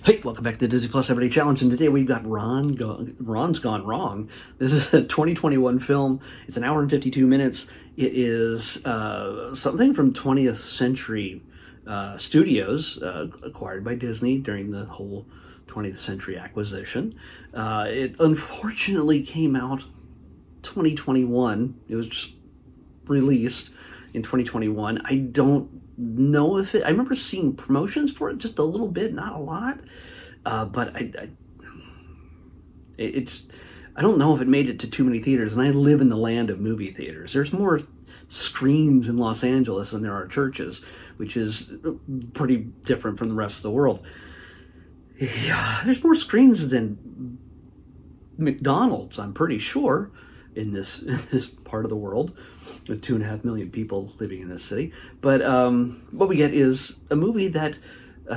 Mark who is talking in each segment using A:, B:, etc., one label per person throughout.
A: Hey, welcome back to the Disney Plus Everyday Challenge, and today we've got Ron's Gone Wrong. This is a 2021 film. It's an hour and 52 minutes. It is something from 20th Century Studios, acquired by Disney during the whole 20th Century acquisition. It unfortunately came out 2021. It was just released in 2021. I don't know if I remember seeing promotions for it just a little bit, not a lot. But I don't know if it made it to too many theaters, and I live in the land of movie theaters. There's more screens in Los Angeles than there are churches, which is pretty different from the rest of the world. Yeah, there's more screens than McDonald's, I'm pretty sure, in this part of the world, with 2.5 million people living in this city. But what we get is a movie that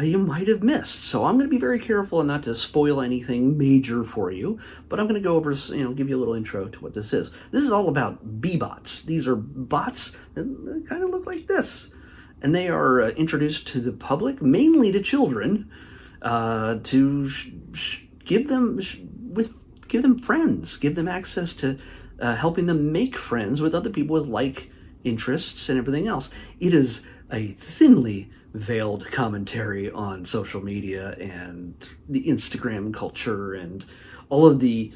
A: you might have missed. So I'm going to be very careful and not to spoil anything major for you, but I'm going to go over, give you a little intro to what this is. This is all about B-bots. These are bots that kind of look like this. And they are introduced to the public, mainly to children, to give them friends, give them access to helping them make friends with other people with like interests and everything else. It is a thinly veiled commentary on social media and the Instagram culture and all of the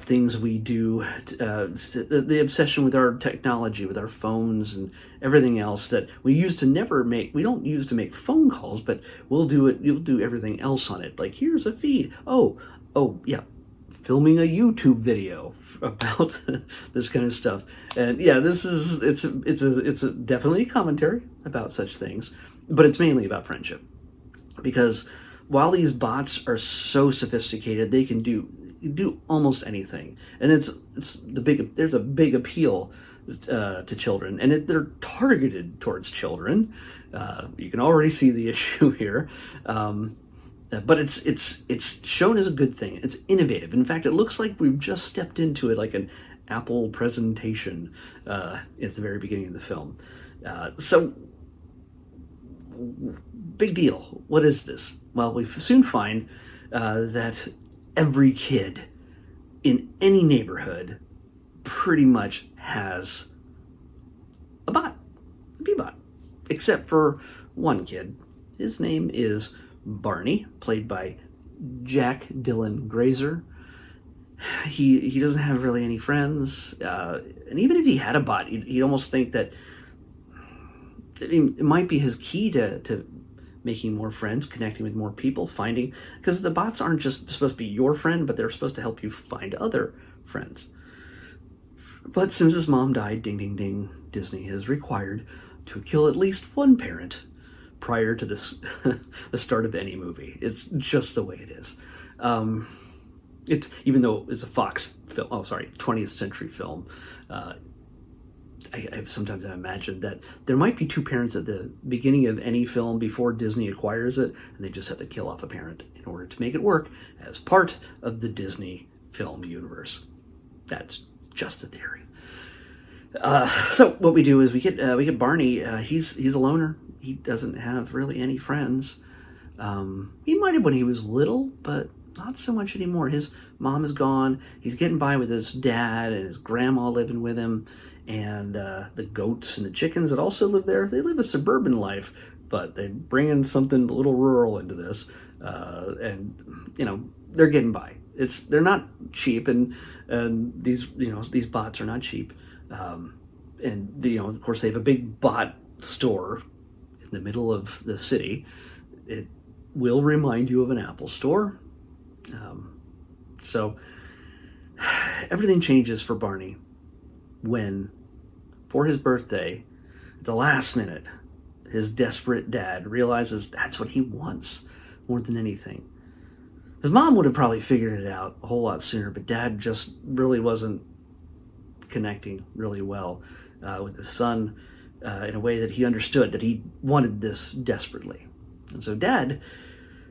A: things we do, the obsession with our technology, with our phones and everything else that we used to never make. We don't use to make phone calls, but we'll do it. You'll do everything else on it. Like, here's a feed. Oh, yeah, filming a YouTube video about this kind of stuff. And yeah, it's definitely a commentary about such things, but it's mainly about friendship, because while these bots are so sophisticated, they can do almost anything, and there's a big appeal to children, and they're targeted towards children. You can already see the issue here. But it's shown as a good thing. It's innovative. In fact, it looks like we've just stepped into it, like an Apple presentation at the very beginning of the film. So, big deal. What is this? Well, we soon find that every kid in any neighborhood pretty much has a B-bot, except for one kid. His name is Barney, played by Jack Dylan Grazer. He doesn't have really any friends, and even if he had a bot, you'd almost think that it might be his key to making more friends, connecting with more people, finding, because the bots aren't just supposed to be your friend, but they're supposed to help you find other friends. But since his mom died, ding ding ding, Disney is required to kill at least one parent prior to this the start of any movie. It's just the way it is. It's, even though it's a Fox film, 20th century film, I sometimes have imagined that there might be two parents at the beginning of any film before Disney acquires it, and they just have to kill off a parent in order to make it work as part of the Disney film universe. That's just a theory. So what we do is we get Barney. He's a loner. He doesn't have really any friends. He might have when he was little, but not so much anymore. His mom is gone. He's getting by with his dad and his grandma living with him, and the goats and the chickens that also live there. They live a suburban life, but they bring in something a little rural into this, and they're getting by. They're not cheap, and these bots are not cheap, and of course they have a big bot store in the middle of the city. It will remind you of an Apple store. So everything changes for Barney when, for his birthday, at the last minute, his desperate dad realizes that's what he wants more than anything. His mom would have probably figured it out a whole lot sooner, but Dad just really wasn't connecting really well with his son in a way that he understood that he wanted this desperately. And so Dad,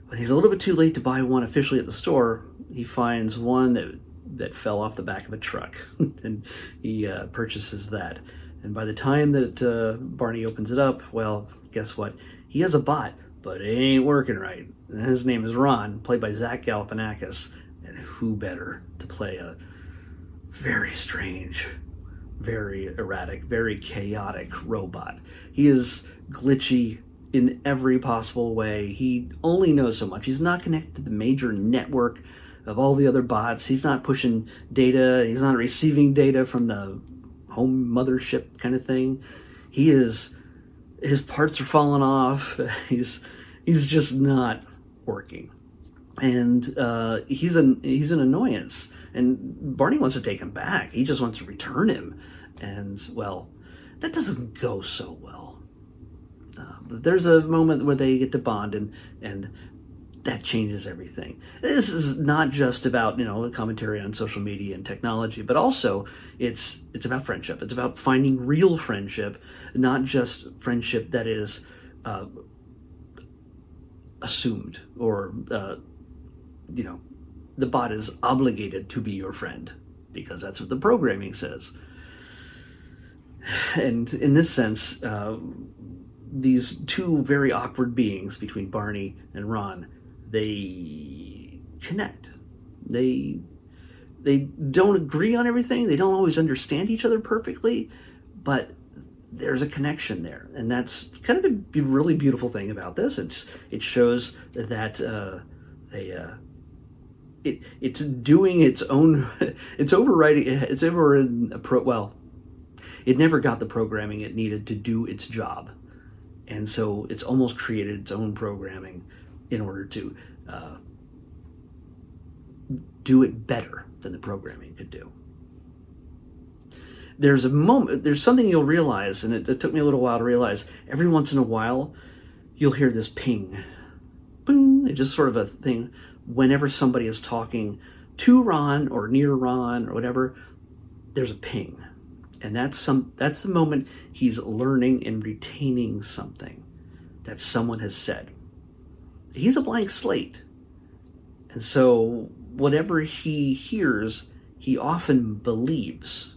A: when he's a little bit too late to buy one officially at the store, he finds one that fell off the back of a truck, and he purchases that. And by the time that Barney opens it up, well, guess what? He has a bot, but it ain't working right. And his name is Ron, played by Zach Galifianakis. And who better to play a very strange, very erratic, very chaotic robot? He is glitchy in every possible way. He only knows so much. He's not connected to the major network of all the other bots. He's not pushing data. He's not receiving data from the home mothership kind of thing. His parts are falling off. He's just not working. And he's an annoyance. And Barney wants to take him back. He just wants to return him. And, well, that doesn't go so well. But there's a moment where they get to bond, and that changes everything. This is not just about, a commentary on social media and technology, but also it's about friendship. It's about finding real friendship, not just friendship that is assumed, or the bot is obligated to be your friend because that's what the programming says. And in this sense, these two very awkward beings between Barney and Ron, they connect. They don't agree on everything. They don't always understand each other perfectly, but there's a connection there, and that's kind of a really beautiful thing about this. It shows that it's doing its own. It's overriding. It's overridden. It never got the programming it needed to do its job, and so it's almost created its own programming in order to do it better than the programming could do. There's something you'll realize, and it took me a little while to realize. Every once in a while, you'll hear this ping, boom. It's just sort of a thing. Whenever somebody is talking to Ron or near Ron or whatever, there's a ping. And that's the moment he's learning and retaining something that someone has said. He's a blank slate. And so whatever he hears, he often believes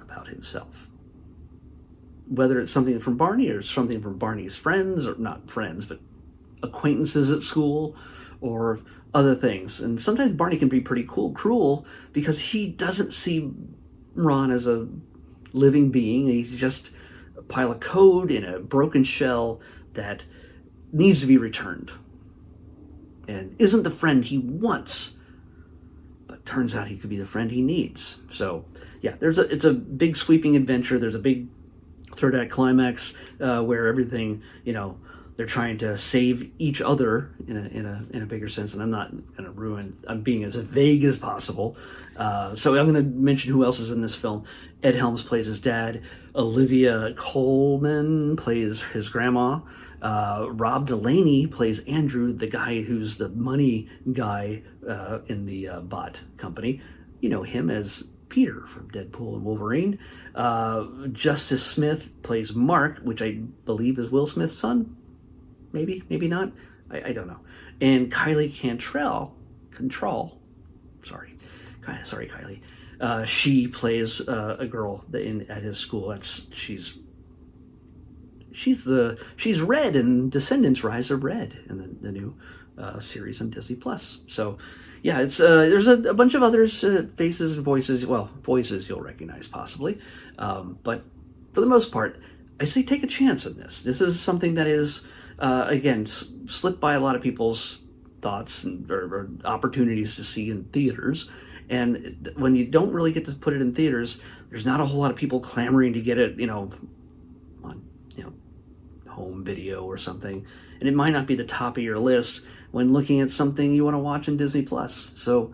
A: about himself. Whether it's something from Barney or something from Barney's friends, or not friends, but acquaintances at school, or other things. And sometimes Barney can be pretty cruel because he doesn't see Ron as a living being. He's just a pile of code in a broken shell that needs to be returned and isn't the friend he wants, but turns out he could be the friend he needs. So yeah, it's a big sweeping adventure. There's a big third act climax where everything, they're trying to save each other in a bigger sense, and I'm not going to ruin. I'm being as vague as possible. So I'm going to mention who else is in this film. Ed Helms plays his dad. Olivia Colman plays his grandma. Rob Delaney plays Andrew, the guy who's the money guy in the bot company. You know him as Peter from Deadpool and Wolverine. Justice Smith plays Mark, which I believe is Will Smith's son. Maybe not. I don't know. And Kylie Cantrell. Sorry, Kylie. She plays a girl at his school. She's Red in Descendants: Rise of Red in the new series on Disney Plus. So yeah, it's there's a bunch of others, faces and voices. Well, voices you'll recognize possibly, but for the most part, I say take a chance on this. This is something that is. Again, slipped by a lot of people's thoughts or opportunities to see in theaters. And when you don't really get to put it in theaters, there's not a whole lot of people clamoring to get it, on, home video or something. And it might not be the top of your list when looking at something you want to watch in Disney Plus. So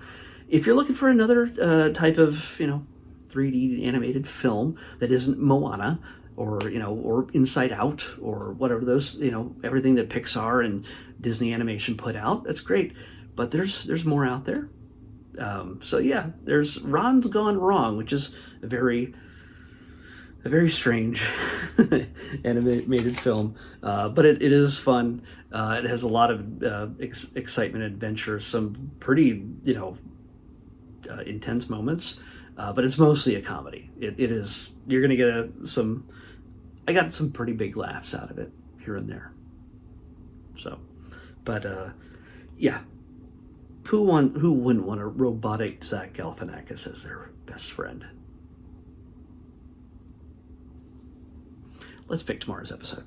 A: if you're looking for another type of, 3D animated film that isn't Moana, or Inside Out, or whatever those, everything that Pixar and Disney Animation put out, that's great. But there's more out there. So yeah, there's Ron's Gone Wrong, which is a very strange animated film, but it is fun. It has a lot of excitement, adventure, some pretty intense moments, but it's mostly a comedy. It is. You're gonna get I got some pretty big laughs out of it here and there. So, But yeah, who wouldn't want a robotic Zach Galifianakis as their best friend? Let's pick tomorrow's episode.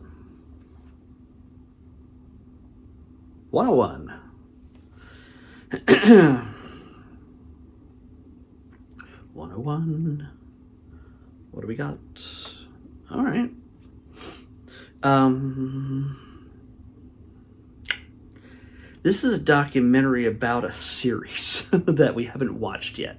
A: 101. 101. What do we got? All right. This is a documentary about a series that we haven't watched yet.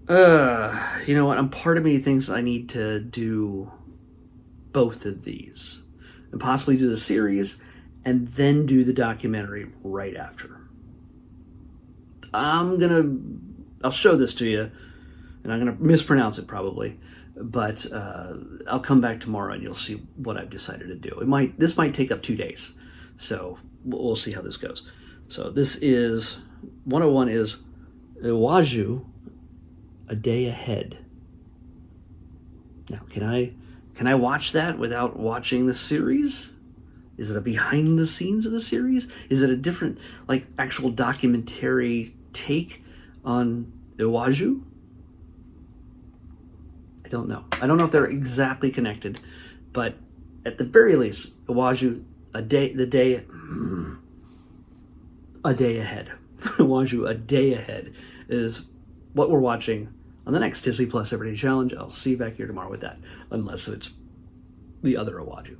A: You know what? Part of me thinks I need to do both of these and possibly do the series and then do the documentary right after. I'll show this to you, and I'm gonna mispronounce it probably, but I'll come back tomorrow and you'll see what I've decided to do. This might take up 2 days, so we'll see how this goes. So this is 101 is Iwaju, A Day Ahead. Now, can I watch that without watching the series? Is it a behind the scenes of the series? Is it a different, like, actual documentary take on Iwaju? I don't know. I don't know if they're exactly connected, but at the very least, Iwaju, a day ahead. Iwaju, A Day Ahead is what we're watching on the next Disney Plus Everyday Challenge. I'll see you back here tomorrow with that, unless it's the other Iwaju.